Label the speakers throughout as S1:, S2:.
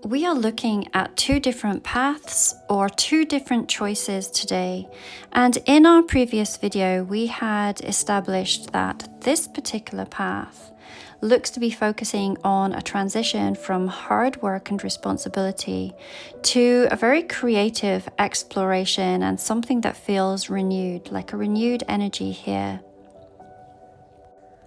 S1: We are looking at two different paths or two different choices today. And in our previous video, we had established that this particular path looks to be focusing on a transition from hard work and responsibility to a very creative exploration and something that feels renewed, like a renewed energy here.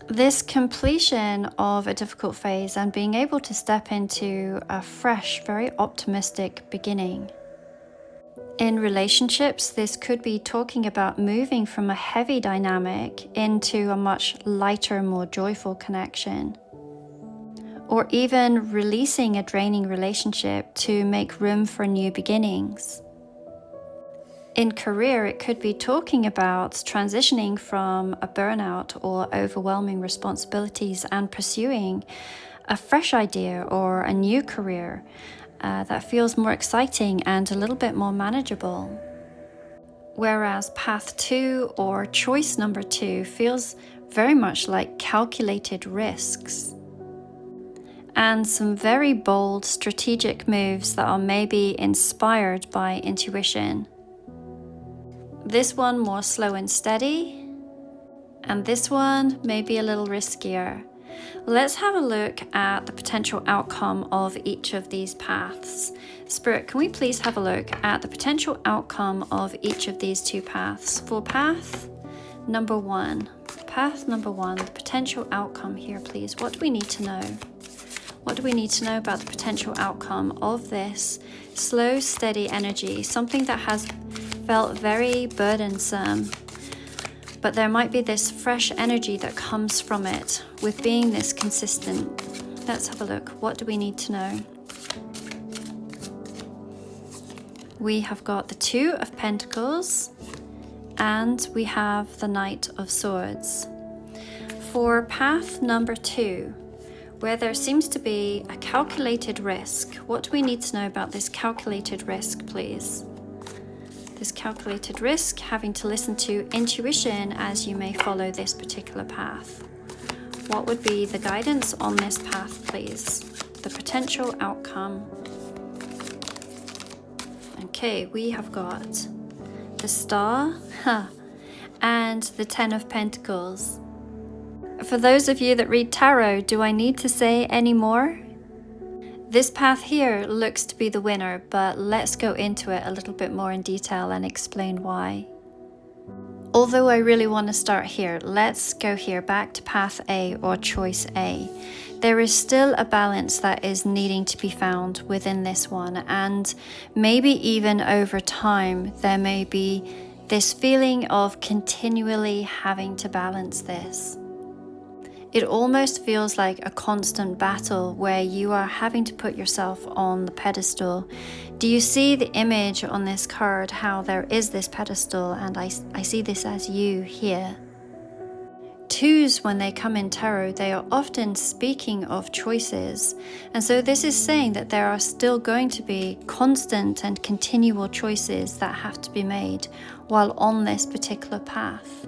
S1: This completion of a difficult phase and being able to step into a fresh, very optimistic beginning. In relationships, this could be talking about moving from a heavy dynamic into a much lighter, more joyful connection. Or even releasing a draining relationship to make room for new beginnings. In career, it could be talking about transitioning from a burnout or overwhelming responsibilities and pursuing a fresh idea or a new career that feels more exciting and a little bit more manageable. Whereas path 2 or choice number 2 feels very much like calculated risks and some very bold strategic moves that are maybe inspired by intuition. This one more slow and steady, and this one maybe a little riskier. Let's have a look at the potential outcome of each of these paths. Spirit, can we please have a look at the potential outcome of each of these two paths? For path number 1, the potential outcome here, please. What do we need to know? What do we need to know about the potential outcome of this slow, steady energy, something that has felt very burdensome, but there might be this fresh energy that comes from it with being this consistent? Let's have a look. What do we need to know? We have got the 2 of Pentacles and we have the Knight of Swords. For path number 2, where there seems to be a calculated risk, what do we need to know about this calculated risk, please? This calculated risk, having to listen to intuition as you may follow this particular path. What would be the guidance on this path, please? The potential outcome. Okay, we have got the Star and the 10 of Pentacles. For those of you that read tarot, do I need to say any more? This path here looks to be the winner, but let's go into it a little bit more in detail and explain why. Although I really want to start here, let's go here back to path A or choice A. There is still a balance that is needing to be found within this one, and maybe even over time there may be this feeling of continually having to balance this. It almost feels like a constant battle where you are having to put yourself on the pedestal. Do you see the image on this card, how there is this pedestal, and I see this as you here. 2s, when they come in tarot, they are often speaking of choices. And so this is saying that there are still going to be constant and continual choices that have to be made while on this particular path.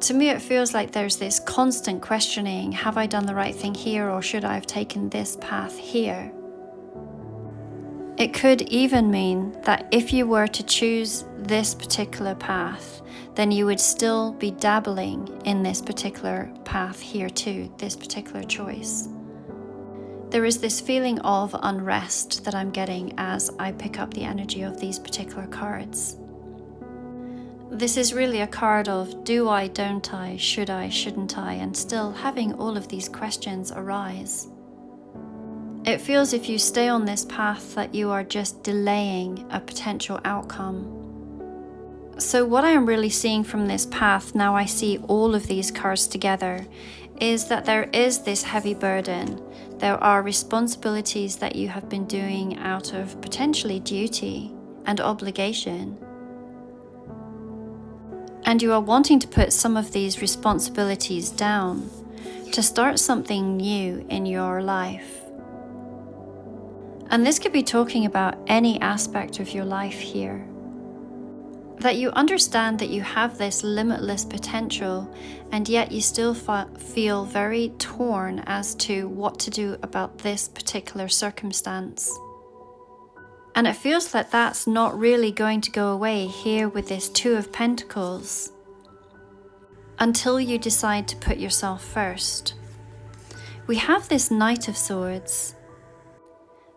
S1: To me, it feels like there's this constant questioning, have I done the right thing here, or should I have taken this path here? It could even mean that if you were to choose this particular path, then you would still be dabbling in this particular path here too, this particular choice. There is this feeling of unrest that I'm getting as I pick up the energy of these particular cards. This is really a card of do I, don't I, should I, shouldn't I, and still having all of these questions arise. It feels if you stay on this path that you are just delaying a potential outcome. So what I am really seeing from this path, now I see all of these cards together, is that there is this heavy burden. There are responsibilities that you have been doing out of potentially duty and obligation. And you are wanting to put some of these responsibilities down to start something new in your life. And this could be talking about any aspect of your life here. That you understand that you have this limitless potential, and yet you still feel very torn as to what to do about this particular circumstance. And it feels like that's not really going to go away here with this Two of Pentacles until you decide to put yourself first. We have this Knight of Swords,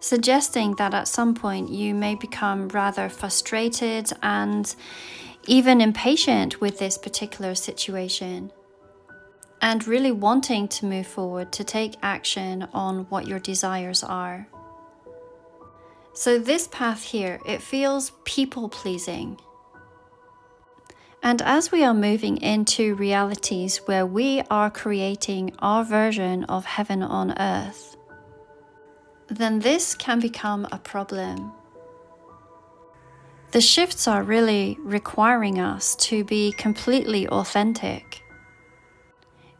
S1: suggesting that at some point you may become rather frustrated and even impatient with this particular situation, and really wanting to move forward to take action on what your desires are. So this path here, it feels people-pleasing. And as we are moving into realities where we are creating our version of heaven on earth, then this can become a problem. The shifts are really requiring us to be completely authentic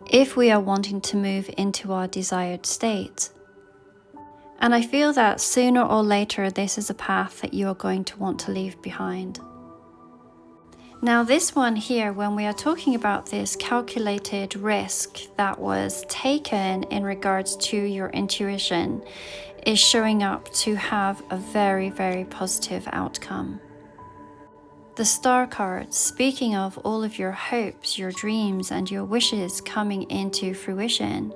S1: if we are wanting to move into our desired state. And I feel that sooner or later this is a path that you are going to want to leave behind. Now this one here, when we are talking about this calculated risk that was taken in regards to your intuition, is showing up to have a very, very positive outcome. The Star card, speaking of all of your hopes, your dreams, and your wishes coming into fruition.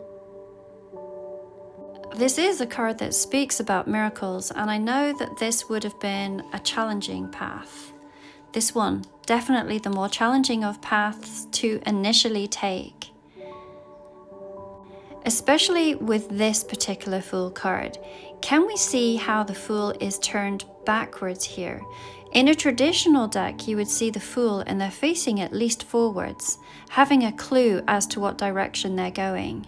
S1: This is a card that speaks about miracles, and I know that this would have been a challenging path. This one, definitely the more challenging of paths to initially take. Especially with this particular Fool card. Can we see how the Fool is turned backwards here? In a traditional deck, you would see the Fool and they're facing at least forwards, having a clue as to what direction they're going.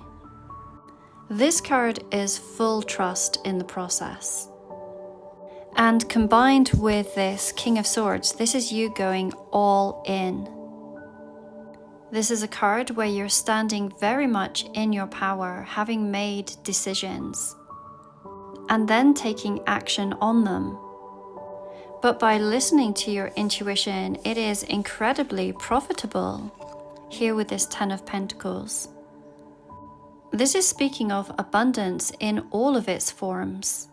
S1: This card is full trust in the process. And combined with this King of Swords, this is you going all in. This is a card where you're standing very much in your power, having made decisions, and then taking action on them. But by listening to your intuition, it is incredibly profitable here with this Ten of Pentacles. This is speaking of abundance in all of its forms.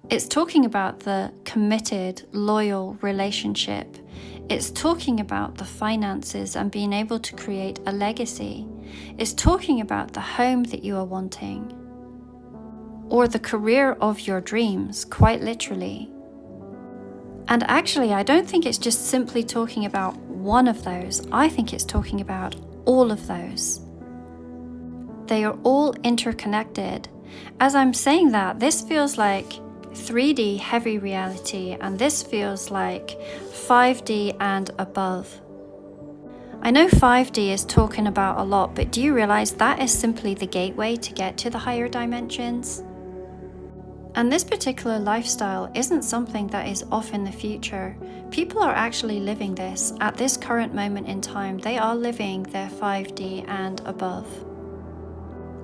S1: It's talking about the committed, loyal relationship. It's talking about the finances and being able to create a legacy. It's talking about the home that you are wanting, or the career of your dreams, quite literally. And actually, I don't think it's just simply talking about one of those. I think it's talking about all of those. They are all interconnected. As I'm saying that, this feels like 3D heavy reality, and this feels like 5D and above. I know 5D is talking about a lot, but do you realize that is simply the gateway to get to the higher dimensions? And this particular lifestyle isn't something that is off in the future. People are actually living this at this current moment in time. They are living their 5D and above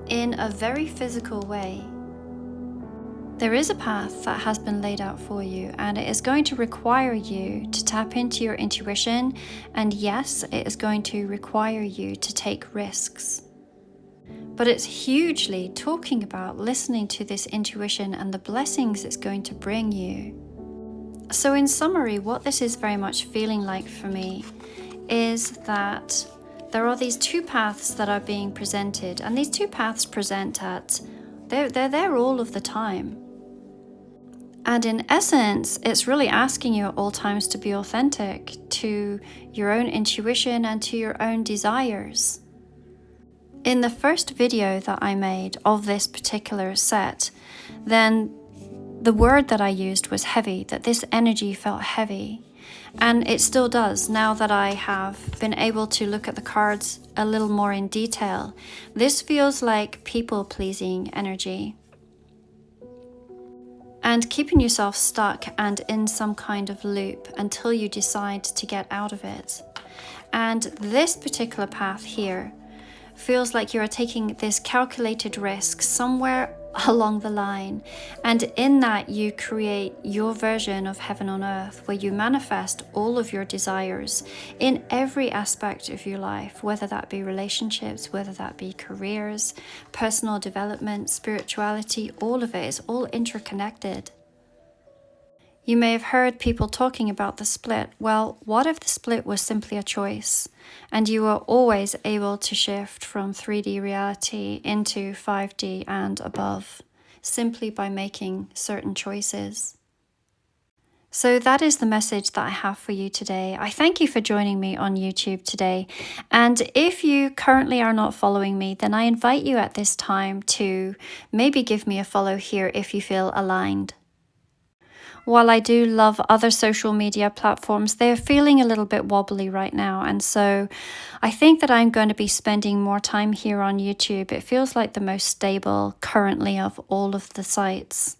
S1: in a very physical way. There is a path that has been laid out for you, and it is going to require you to tap into your intuition, and yes, it is going to require you to take risks. But it's hugely talking about listening to this intuition and the blessings it's going to bring you. So in summary, what this is very much feeling like for me is that there are these two paths that are being presented, and these two paths present at, they're there all of the time. And in essence, it's really asking you at all times to be authentic to your own intuition and to your own desires. In the first video that I made of this particular set, then the word that I used was heavy, that this energy felt heavy. And it still does now that I have been able to look at the cards a little more in detail. This feels like people-pleasing energy. And keeping yourself stuck and in some kind of loop until you decide to get out of it. And this particular path here feels like you are taking this calculated risk somewhere along the line. And in that, you create your version of heaven on earth, where you manifest all of your desires in every aspect of your life, whether that be relationships, whether that be careers, personal development, spirituality, all of it is all interconnected. You may have heard people talking about the split. Well, what if the split was simply a choice and you were always able to shift from 3D reality into 5D and above simply by making certain choices? So that is the message that I have for you today. I thank you for joining me on YouTube today. And if you currently are not following me, then I invite you at this time to maybe give me a follow here if you feel aligned. While I do love other social media platforms, they're feeling a little bit wobbly right now. And so I think that I'm going to be spending more time here on YouTube. It feels like the most stable currently of all of the sites.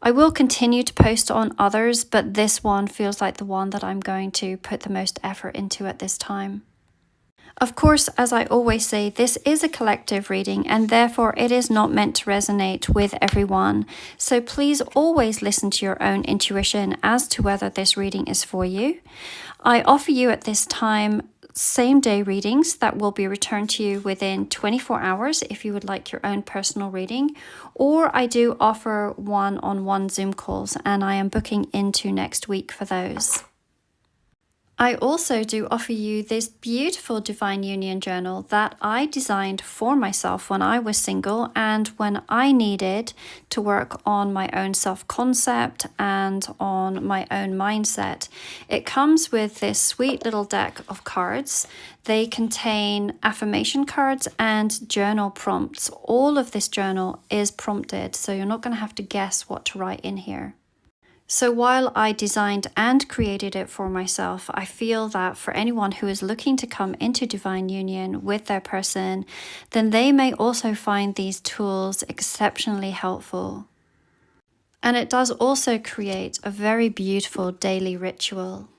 S1: I will continue to post on others, but this one feels like the one that I'm going to put the most effort into at this time. Of course, as I always say, this is a collective reading and therefore it is not meant to resonate with everyone. So please always listen to your own intuition as to whether this reading is for you. I offer you at this time same-day readings that will be returned to you within 24 hours if you would like your own personal reading, or I do offer one-on-one Zoom calls and I am booking into next week for those. I also do offer you this beautiful Divine Union journal that I designed for myself when I was single and when I needed to work on my own self-concept and on my own mindset. It comes with this sweet little deck of cards. They contain affirmation cards and journal prompts. All of this journal is prompted, so you're not going to have to guess what to write in here. So while I designed and created it for myself, I feel that for anyone who is looking to come into divine union with their person, then they may also find these tools exceptionally helpful. And it does also create a very beautiful daily ritual.